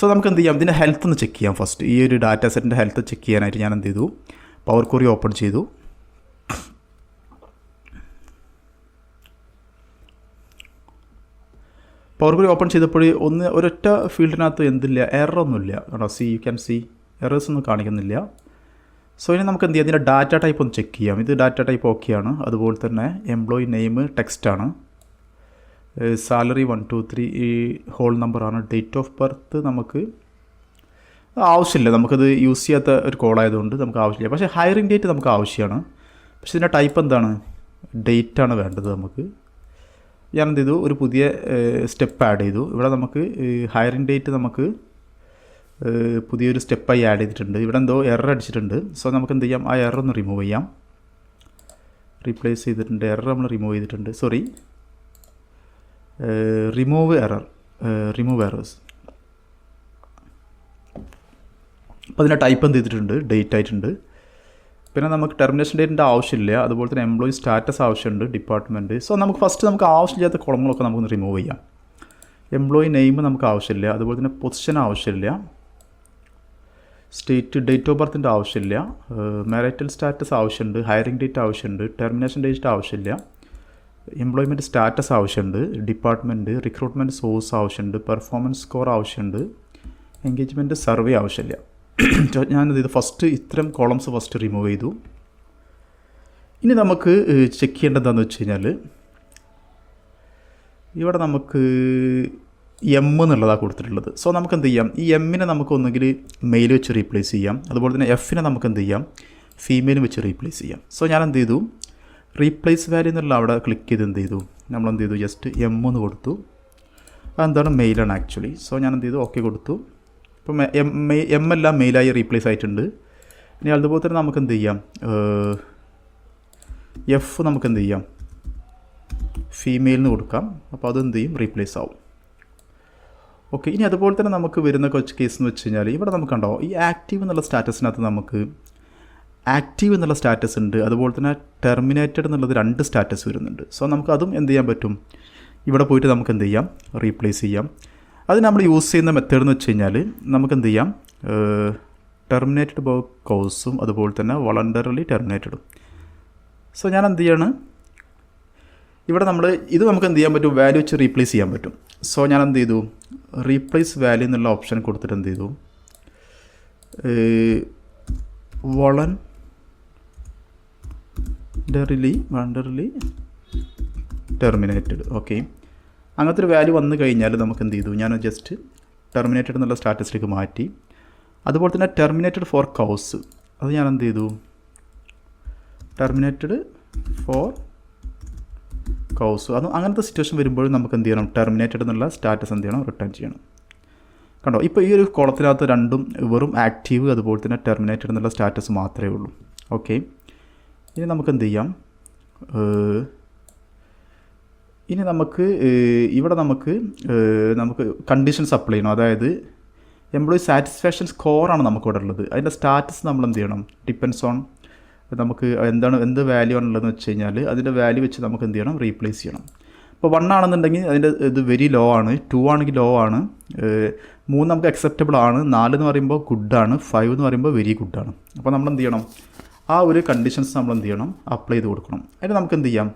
So നമുക്ക് എന്ത് ചെയ്യാം, ഇതിൻ്റെ ഹെൽത്ത് ഒന്ന് ചെക്ക് ചെയ്യാം. ഫസ്റ്റ് ഈ ഒരു ഡാറ്റ സെറ്റിൻ്റെ ഹെൽത്ത് ചെക്ക് ചെയ്യാനായിട്ട് ഞാൻ എന്ത് ചെയ്തു, പവർ ക്വറി ഓപ്പൺ ചെയ്തു. പവർ ക്വറി ഓപ്പൺ ചെയ്തപ്പോൾ ഒരൊറ്റ ഫീൽഡിനകത്ത് എന്തില്ല, എററൊന്നുമില്ല കേട്ടോ. യു ക്യാൻ സി എറേഴ്സ് ഒന്നും കാണിക്കുന്നില്ല. സോ ഇനി നമുക്ക് എന്ത് ചെയ്യാം, ഇതിൻ്റെ ഡാറ്റ ടൈപ്പ് ഒന്ന് ചെക്ക് ചെയ്യാം. ഇത് ഡാറ്റ ടൈപ്പ് ഓക്കെയാണ്. അതുപോലെ തന്നെ എംപ്ലോയി നെയിം ടെക്സ്റ്റാണ്, സാലറി 1 2 3 ഈ ഹോൾ നമ്പറാണ്, ഡേറ്റ് ഓഫ് ബർത്ത് നമുക്ക് ആവശ്യമില്ല, നമുക്കത് യൂസ് ചെയ്യാത്ത ഒരു കോളായതുകൊണ്ട് നമുക്ക് ആവശ്യമില്ല. പക്ഷേ ഹയറിംഗ് ഡേറ്റ് നമുക്ക് ആവശ്യമാണ്. പക്ഷേ ഇതിൻ്റെ ടൈപ്പ് എന്താണ്, ഡേറ്റാണ് വേണ്ടത് നമുക്ക്. ഞാൻ എന്ത് ചെയ്തു, ഒരു പുതിയ സ്റ്റെപ്പ് ആഡ് ചെയ്തു. ഇവിടെ നമുക്ക് ഹയറിംഗ് ഡേറ്റ് നമുക്ക് പുതിയൊരു സ്റ്റെപ്പായി ആഡ് ചെയ്തിട്ടുണ്ട്. ഇവിടെ എന്തോ എറർ അടിച്ചിട്ടുണ്ട്. സോ നമുക്ക് എന്ത് ചെയ്യാം, ആ എറർ ഒന്ന് റിമൂവ് ചെയ്യാം. റീപ്ലേസ് ചെയ്തിട്ടുണ്ട്, എറർ നമ്മൾ റിമൂവ് ചെയ്തിട്ടുണ്ട്. Sorry, remove errors. അപ്പോൾ അതിൻ്റെ ടൈപ്പ് എന്ത് ചെയ്തിട്ടുണ്ട്, ഡേറ്റ് ആയിട്ടുണ്ട്. പിന്നെ നമുക്ക് ടെർമിനേഷൻ ഡേറ്റിൻ്റെ ആവശ്യമില്ല. അതുപോലെ തന്നെ എംപ്ലോയി സ്റ്റാറ്റസ് ആവശ്യമുണ്ട്, ഡിപ്പാർട്ട്മെൻറ്റ്. സോ നമുക്ക് ഫസ്റ്റ് നമുക്ക് ആവശ്യമില്ലാത്ത കോളങ്ങളൊക്കെ നമുക്കൊന്ന് റിമൂവ് ചെയ്യാം. എംപ്ലോയി നെയിം നമുക്ക് ആവശ്യമില്ല. അതുപോലെ തന്നെ പൊസിഷൻ ആവശ്യമില്ല. സ്റ്റേറ്റ്, ഡേറ്റ് ഓഫ് ബർത്തിൻ്റെ ആവശ്യമില്ല. മാരിറ്റൽ സ്റ്റാറ്റസ് ആവശ്യമുണ്ട്. ഹയറിംഗ് ഡേറ്റ് ആവശ്യമുണ്ട്. ടെർമിനേഷൻ ഡേറ്റ് ആവശ്യമില്ല. എംപ്ലോയ്മെൻറ്റ് സ്റ്റാറ്റസ് ആവശ്യമുണ്ട്. ഡിപ്പാർട്ട്മെൻറ്റ്, റിക്രൂട്ട്മെൻറ്റ് സോഴ്സ് ആവശ്യമുണ്ട്. പെർഫോമൻസ് സ്കോർ ആവശ്യമുണ്ട്. എൻഗേജ്മെൻറ്റ് സർവേ ആവശ്യമില്ല. ഞാനിത് ഫസ്റ്റ് ഇത്തരം കോളംസ് ഫസ്റ്റ് റിമൂവ് ചെയ്തു. ഇനി നമുക്ക് ചെക്ക് ചെയ്യേണ്ടത് എന്താണെന്ന് വെച്ച് കഴിഞ്ഞാൽ, ഇവിടെ നമുക്ക് എം എന്നുള്ളതാണ് കൊടുത്തിട്ടുള്ളത്. സോ നമുക്ക് എന്ത് ചെയ്യാം, ഈ എമ്മിനെ നമുക്ക് ഒന്നുകിൽ മെയിൽ വെച്ച് റീപ്ലേസ് ചെയ്യാം. അതുപോലെ തന്നെ എഫിനെ നമുക്ക് എന്ത് ചെയ്യാം, ഫീമെയിൽ വെച്ച് റീപ്ലേസ് ചെയ്യാം. സോ ഞാൻ എന്ത് ചെയ്തു, റീപ്ലേസ് വാല്യൂ എന്നുള്ള അവിടെ ക്ലിക്ക് ചെയ്ത് എന്ത് ചെയ്തു, നമ്മളെന്ത് ചെയ്തു, ജസ്റ്റ് എം എന്ന് കൊടുത്തു. അതെന്താണ്, മെയിലാണ് ആക്ച്വലി. സോ ഞാൻ എന്ത് ചെയ്തു, ഓക്കെ കൊടുത്തു. ഇപ്പോൾ എം എല്ലാം മെയിലായി റീപ്ലേസ് ആയിട്ടുണ്ട്. ഇനി അതുപോലെ തന്നെ നമുക്ക് എന്ത് ചെയ്യാം, എഫ് നമുക്ക് എന്ത് ചെയ്യാം, ഫീമെയിലിന് കൊടുക്കാം. അപ്പോൾ അതെന്ത് ചെയ്യും, റീപ്ലേസ് ആവും. ഓക്കെ. ഇനി അതുപോലെ തന്നെ നമുക്ക് വരുന്ന കുറച്ച് കേസ് എന്ന് വെച്ച് കഴിഞ്ഞാൽ, ഇവിടെ നമുക്ക് കണ്ടോ, ഈ ആക്റ്റീവ് എന്നുള്ള സ്റ്റാറ്റസിനകത്ത് നമുക്ക് ആക്റ്റീവ് എന്നുള്ള സ്റ്റാറ്റസ് ഉണ്ട്. അതുപോലെ തന്നെ ടെർമിനേറ്റഡ് എന്നുള്ളത് 2 സ്റ്റാറ്റസ് വരുന്നുണ്ട്. സോ നമുക്ക് അതും എന്ത് ചെയ്യാൻ പറ്റും, ഇവിടെ പോയിട്ട് നമുക്ക് എന്ത് ചെയ്യാം, റീപ്ലേസ് ചെയ്യാം. അത് നമ്മൾ യൂസ് ചെയ്യുന്ന മെത്തേഡ് എന്ന് വെച്ച് കഴിഞ്ഞാൽ, നമുക്ക് എന്ത് ചെയ്യാം, ടെർമിനേറ്റഡ് ബൈ കോഴ്സും അതുപോലെ തന്നെ വളണ്ടറിലി ടെർമിനേറ്റഡും. സോ ഞാൻ എന്ത് ചെയ്യാണ്, ഇവിടെ നമ്മൾ ഇത് നമുക്ക് എന്ത് ചെയ്യാൻ പറ്റും, വാല്യൂ വെച്ച് റീപ്ലേസ് ചെയ്യാൻ പറ്റും. സോ ഞാൻ എന്ത് ചെയ്തു, റീപ്ലേസ് വാല്യൂ എന്നുള്ള ഓപ്ഷൻ കൊടുത്തിട്ട് എന്ത് ചെയ്തു, വളണ്ടറിലി ടെർമിനേറ്റഡ്. ഓക്കെ, അങ്ങനത്തെ ഒരു വാല്യൂ വന്നു കഴിഞ്ഞാൽ നമുക്ക് എന്ത് ചെയ്തു, ഞാൻ ജസ്റ്റ് ടെർമിനേറ്റഡ് എന്നുള്ള സ്റ്റാറ്റസിലേക്ക് മാറ്റി. അതുപോലെ തന്നെ ടെർമിനേറ്റഡ് ഫോർ കൗസ്, അത് ഞാൻ എന്ത് ചെയ്തു, ടെർമിനേറ്റഡ് ഫോർ കൗസ്. അത് അങ്ങനത്തെ സിറ്റുവേഷൻ വരുമ്പോഴും നമുക്ക് എന്ത് ചെയ്യണം, ടെർമിനേറ്റഡ് എന്നുള്ള സ്റ്റാറ്റസ് എന്ത് ചെയ്യണം, റിട്ടേൺ ചെയ്യണം. കണ്ടോ, ഇപ്പോൾ ഈ ഒരു കോളത്തിനകത്ത് രണ്ടും വെറും ആക്റ്റീവ് അതുപോലെ തന്നെ ടെർമിനേറ്റഡ് എന്നുള്ള സ്റ്റാറ്റസ് മാത്രമേ ഉള്ളൂ. ഓക്കെ, ഇനി നമുക്ക് എന്ത് ചെയ്യാം, ഇനി നമുക്ക് ഇവിടെ നമുക്ക് കണ്ടീഷൻസ് അപ്ലൈ ചെയ്യണം. അതായത് എംപ്ലോയി സാറ്റിസ്ഫാക്ഷൻ സ്കോറാണ് നമുക്കിവിടെ ഉള്ളത്. അതിൻ്റെ സ്റ്റാറ്റസ് നമ്മൾ എന്ത് ചെയ്യണം, ഡിപ്പെൻസ് ഓൺ നമുക്ക് എന്ത് വാല്യൂ ആണുള്ളതെന്ന് വെച്ച് കഴിഞ്ഞാൽ അതിൻ്റെ വാല്യൂ വെച്ച് നമുക്ക് എന്ത് ചെയ്യണം, റീപ്ലേസ് ചെയ്യണം. ഇപ്പോൾ 1 ആണെന്നുണ്ടെങ്കിൽ അതിൻ്റെ ഇത് വെരി ലോ ആണ്, 2 ആണെങ്കിൽ ലോ ആണ്, 3 നമുക്ക് അക്സെപ്റ്റബിൾ ആണ്, 4 എന്ന് പറയുമ്പോൾ ഗുഡാണ്, 5 എന്ന് പറയുമ്പോൾ വെരി ഗുഡാണ്. അപ്പോൾ നമ്മൾ എന്ത് ചെയ്യണം, ആ ഒരു കണ്ടീഷൻസ് നമ്മൾ എന്ത് ചെയ്യണം, അപ്ലൈ ചെയ്ത് കൊടുക്കണം. അതിന് നമുക്ക് എന്ത് ചെയ്യാം,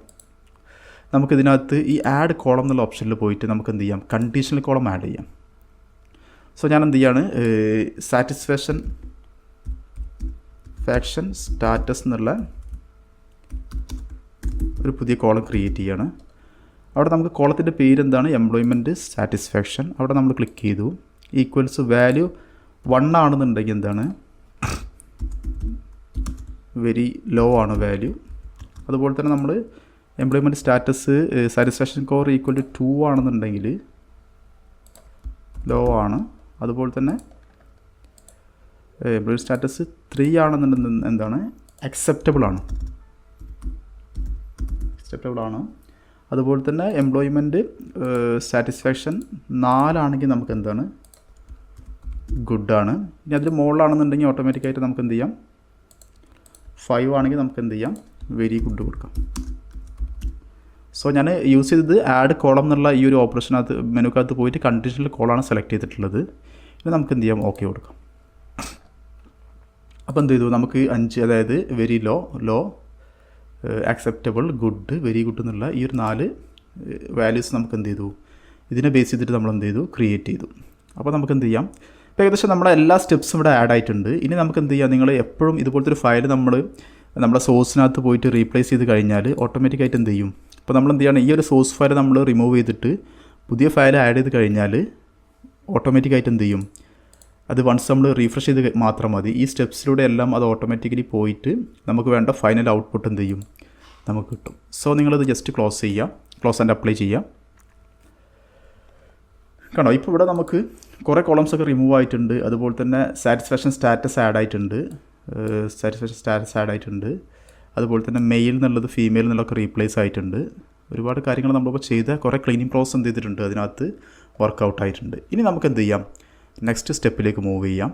നമുക്കിതിനകത്ത് ഈ ആഡ് കോളം എന്നുള്ള ഓപ്ഷനിൽ പോയിട്ട് നമുക്ക് എന്ത് ചെയ്യാം, കണ്ടീഷണൽ കോളം ആഡ് ചെയ്യാം. സോ ഞാൻ എന്ത് ചെയ്യാണ്, സാറ്റിസ്ഫാക്ഷൻ സ്റ്റാറ്റസ് എന്നുള്ള ഒരു പുതിയ കോളം ക്രിയേറ്റ് ചെയ്യാണ്. അവിടെ നമുക്ക് കോളത്തിൻ്റെ പേര് എന്താണ്, എംപ്ലോയ്മെൻറ്റ് സാറ്റിസ്ഫാക്ഷൻ. അവിടെ നമ്മൾ ക്ലിക്ക് ചെയ്തു. ഈക്വൽസ് വാല്യൂ 1 ആണെന്നുണ്ടെങ്കിൽ എന്താണ്, വെരി ലോ ആണ് വാല്യൂ. അതുപോലെ തന്നെ നമ്മൾ employment status satisfaction score equal to 2 ആണെന്നുണ്ടെങ്കിൽ ലോ ആണ്. അതുപോലെ തന്നെ എംപ്ലോയി സ്റ്റാറ്റസ് 3 ആണെന്നുണ്ടെങ്കിൽ എന്താണ്, അക്സെപ്റ്റബിൾ ആണ്. അതുപോലെ തന്നെ എംപ്ലോയ്മെൻറ്റ് സാറ്റിസ്ഫാക്ഷൻ 4 ആണെങ്കിൽ നമുക്ക് എന്താണ്, ഗുഡാണ്. ഇനി അതിൽ മുകളിലാണെന്നുണ്ടെങ്കിൽ ഓട്ടോമാറ്റിക്കായിട്ട് നമുക്ക് എന്ത് ചെയ്യാം, 5 ആണെങ്കിൽ നമുക്ക് എന്ത് ചെയ്യാം, വെരി ഗുഡ് കൊടുക്കാം. സോ ഞാൻ യൂസ് ചെയ്തത് ആഡ് കോളം എന്നുള്ള ഈ ഒരു ഓപ്പറേഷനകത്ത് മെനുക്കകത്ത് പോയിട്ട് കണ്ടീഷണൽ കോളാണ് സെലക്ട് ചെയ്തിട്ടുള്ളത്. പിന്നെ നമുക്ക് എന്ത് ചെയ്യാം, ഓക്കെ കൊടുക്കാം. അപ്പോൾ എന്ത് ചെയ്തു, നമുക്ക് 5, അതായത് very low, low, acceptable, good, very good എന്നുള്ള ഈ ഒരു 4 വാല്യൂസ് നമുക്ക് എന്ത് ചെയ്തു, ഇതിനെ ബേസ് ചെയ്തിട്ട് നമ്മൾ എന്ത് ചെയ്തു, ക്രിയേറ്റ് ചെയ്തു. അപ്പോൾ നമുക്ക് എന്ത് ചെയ്യാം, ഇപ്പോൾ ഏകദേശം നമ്മുടെ എല്ലാ സ്റ്റെപ്സും ഇവിടെ ആഡ് ആയിട്ടുണ്ട്. ഇനി നമുക്ക് എന്ത് ചെയ്യാം, നിങ്ങൾ എപ്പോഴും ഇതുപോലത്തെ ഒരു ഫയൽ നമ്മുടെ സോഴ്സിനകത്ത് പോയിട്ട് റീപ്ലേസ് ചെയ്ത് കഴിഞ്ഞാൽ ഓട്ടോമാറ്റിക്കായിട്ട് എന്ത് ചെയ്യും, ഇപ്പോൾ നമ്മൾ എന്ത് ചെയ്യണം, ഈ ഒരു സോഴ്സ് ഫയൽ നമ്മൾ റിമൂവ് ചെയ്തിട്ട് പുതിയ ഫയൽ ആഡ് ചെയ്ത് കഴിഞ്ഞാൽ ഓട്ടോമാറ്റിക്കായിട്ട് എന്ത് ചെയ്യും, അത് വൺസ് നമ്മൾ റീഫ്രഷ് ചെയ്ത് മാത്രം മതി, ഈ സ്റ്റെപ്സിലൂടെ എല്ലാം അത് ഓട്ടോമാറ്റിക്കലി പോയിട്ട് നമുക്ക് വേണ്ട ഫൈനൽ ഔട്ട്പുട്ട് എന്ത് ചെയ്യും, നമുക്ക് കിട്ടും. സോ നിങ്ങളത് ജസ്റ്റ് ക്ലോസ് ചെയ്യുക, ക്ലോസ് ആൻഡ് അപ്ലൈ ചെയ്യുക. കണ്ടോ, ഇപ്പോൾ ഇവിടെ നമുക്ക് കുറേ കോളംസ് ഒക്കെ റിമൂവ് ആയിട്ടുണ്ട്. അതുപോലെ തന്നെ സാറ്റിസ്ഫാക്ഷൻ സ്റ്റാറ്റസ് ആഡ് ആയിട്ടുണ്ട്, അതുപോലെ തന്നെ മെയിൽ എന്നുള്ളത് ഫീമെയിൽ എന്നുള്ളതൊക്കെ റീപ്ലേസ് ആയിട്ടുണ്ട്. ഒരുപാട് കാര്യങ്ങൾ നമ്മളിപ്പോൾ ചെയ്ത കുറേ ക്ലീനിങ് പ്രോസസ് എന്ത് ചെയ്തിട്ടുണ്ട്, അതിനകത്ത് വർക്കൗട്ട് ആയിട്ടുണ്ട്. ഇനി നമുക്ക് എന്ത് ചെയ്യാം, നെക്സ്റ്റ് സ്റ്റെപ്പിലേക്ക് മൂവ് ചെയ്യാം.